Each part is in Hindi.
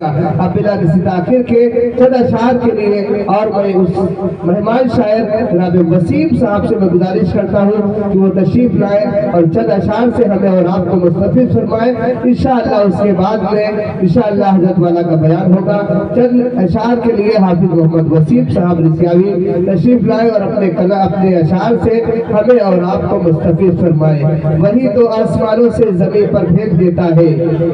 अब बिला किसी ताखिर के चंद अशआर के लिए और मैं उस मेहमान शायर जनाब वसीम साहब से मैं गुजारिश करता हूँ कि वो तशरीफ लाए और चंद अशआर से हमें और आपको मुस्तफिद फरमाए। इंशाअल्लाह उसके बाद में इंशाअल्लाह हज़रत वाला का बयान होगा। चंद अशआर के लिए हाफिज मोहम्मद वसीम साहब रिसियावी तशरीफ लाए और अपने अशआर से हमें और आपको मुस्तफिद फरमाए। वही तो आसमानों से जमीन पर भेज देता है,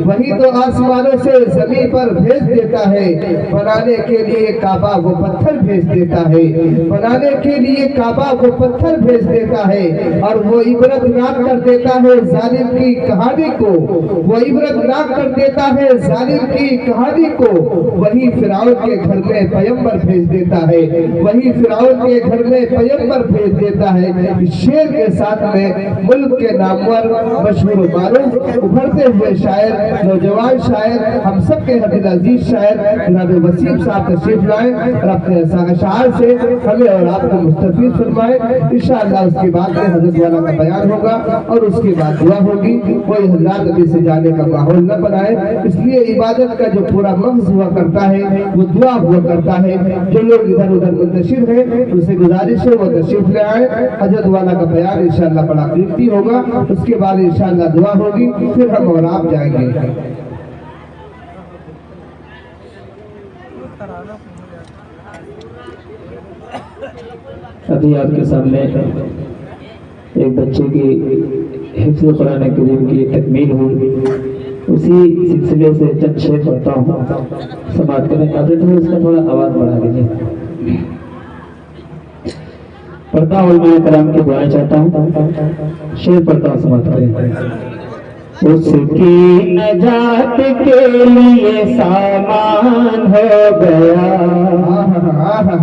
वही तो आसमानों से जमीन पर भेज देता है, बनाने के लिए काबा वो पत्थर भेज देता है, बनाने के लिए काबा वो पत्थर भेज देता है और वो इबरतनाक कर देता है जालिम की कहानी को, वो इबरतनाक कर देता है जालिम की कहानी को। वही फिरौन के घर में पैगंबर भेज देता है, वही फिरौन के घर में पैगंबर भेज देता है। शेर के साथ में मुल्क के नामवर मशहूर मारूफ उभरते हुए शायर, नौजवान शायर, हम सब के अजीज शायर जनाब वसीम साहब तशरीफ लाए और अपने अशआर से हमें और आपको मुस्तफीद फरमाए। इंशाअल्लाह उसके बाद में हज़रत वाला का बयान होगा और उसके बाद दुआ होगी। कोई हज़रात अभी से जाने का माहौल न बनाए, इसलिए इबादत का जो पूरा मग़ज़ हुआ करता है वो दुआ हुआ करता है। जो लोग इधर उधर मुंतशिर हैं उनसे गुजारिश है वो तशरीफ ले आए। हज़रत वाला का बयान इंशाअल्लाह बड़ा कीमती होगा, उसके बाद इंशाअल्लाह दुआ होगी, फिर हम और आप जाएंगे। अभी आपके सामने एक बच्चे की हिफ्ज़ कुरान करीम की तकमील हुई, उसी सिलसिले से चंद शेर पढ़ता हूँ, समाप्त करें। आप इसका थोड़ा आवाज़ बढ़ा दीजिए। पढ़ता हूँ, मैं कलाम की दुआएं चाहता हूँ, शेर पढ़ता हूँ, समाप्त करें। उसकी नजात के लिए सामान हो गया,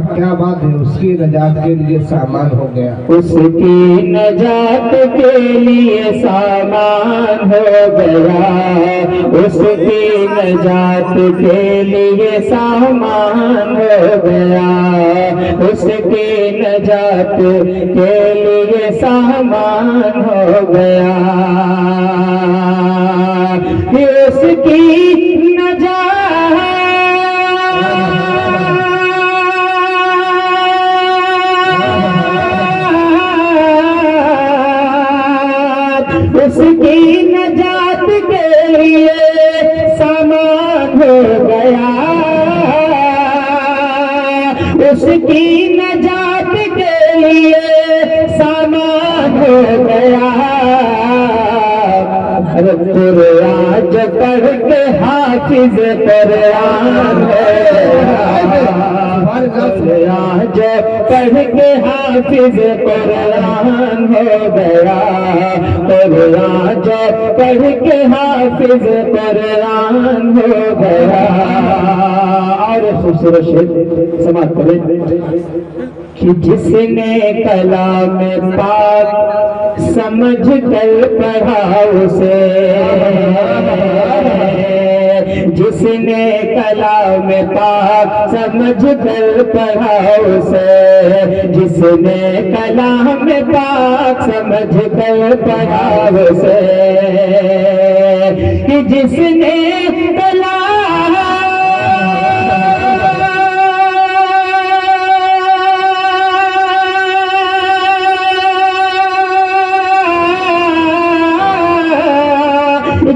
क्या बात है, उसकी नजात के लिए सामान हो गया, उसकी नजात के लिए सामान हो गया, उसकी नजात के लिए सामान हो गया, उसकी नजात के लिए सामान हो गया, उसकी नजात उसकी नजात के लिए सामान हो गया, उसकी नजात के लिए सामान हो गया। कुरान जो पढ़ के हाफिज कुरान जो पढ़ के हाफिज कुरान हो गया, कुरान जो पढ़ के हाफिज कुरान हो गया। और खूबसूरत शेर समाप्त करें कि जिसने कलाम पाक समझ कर पढ़ा उसे, जिसने कलाम पाक समझ कर पढ़ा उसे, जिसने कलाम पाक समझ कर पढ़ा उसे, कि जिसने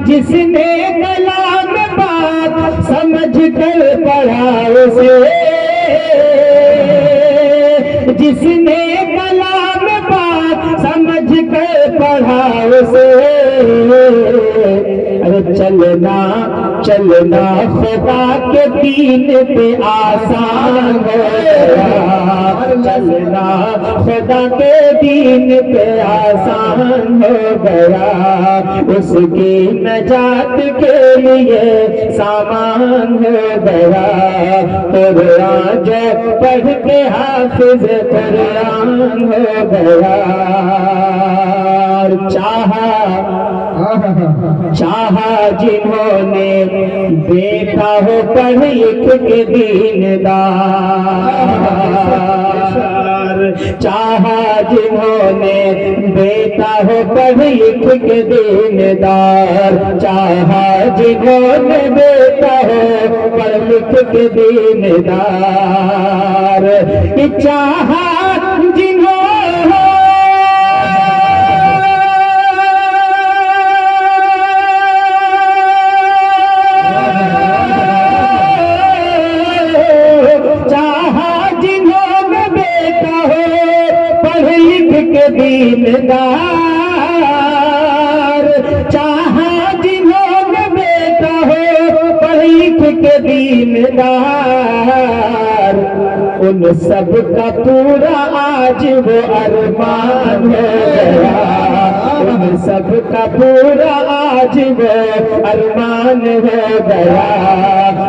जिसने कलाम पाक समझ कर पढ़ा उसे, जिसने कलाम पाक समझ कर पढ़ा उसे, अरे चलना चलना खुदा के दीन पे आसान हो गया, चलना खुदा के दीन पे आसान हो गया, उसकी नजात के लिए सामान हो गया। कुरान जो पढ़ के हाफिज कुरान हो गया, चाहा जिन्होंने बेटा हो पढ़ लिख के दीनदार, चाहा जिन्होंने बेटा हो पढ़ लिख के दीनदार, चाहा जिन्होंने बेटा हो पढ़ लिख के दीनदार, चाहा जिन्होंने के दीनदार, चाहा जिन्होंने बेटा हो पढ़ लिख के दीनदार, उन सब का पूरा आज वो अरमान हो गया, उन सब का पूरा आज वो अरमान हो गया,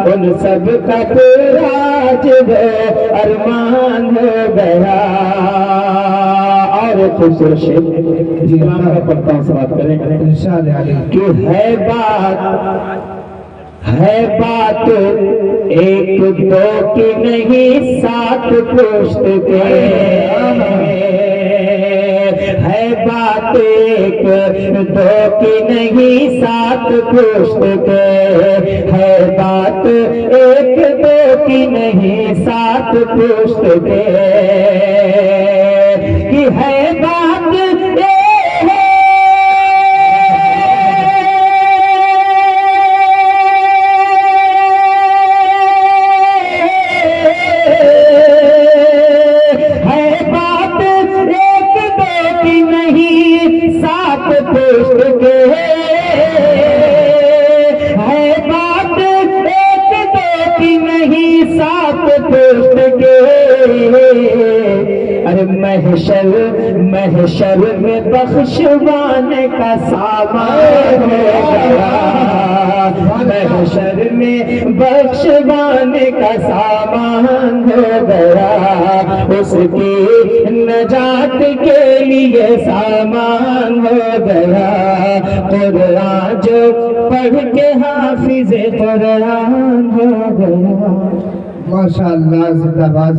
उन सब का पूरा आज वो अरमान हो गया। और खूबसूरत शेर जिसमें मैं पढ़ता हूँ, समाप्त करेंगे इंशाअल्लाह कि है बात एक दो की नहीं सात पुश्त के, है बात एक दो की नहीं सात पुश्त के, है बात एक दो की नहीं सात पुश्त के, कि है बात पुश्त के, है बात एक दो की नहीं सात पुश्त के। अरे महशर में बख्शवाने का सामान हो गया, महशर में बख्शवाने का सामान हो गया, उसकी नजात के लिए सामान हो गया। कुरान जो पढ़ के हाफिज़ कुरान हो गया। माशाअल्लाह, जिंदाबाद।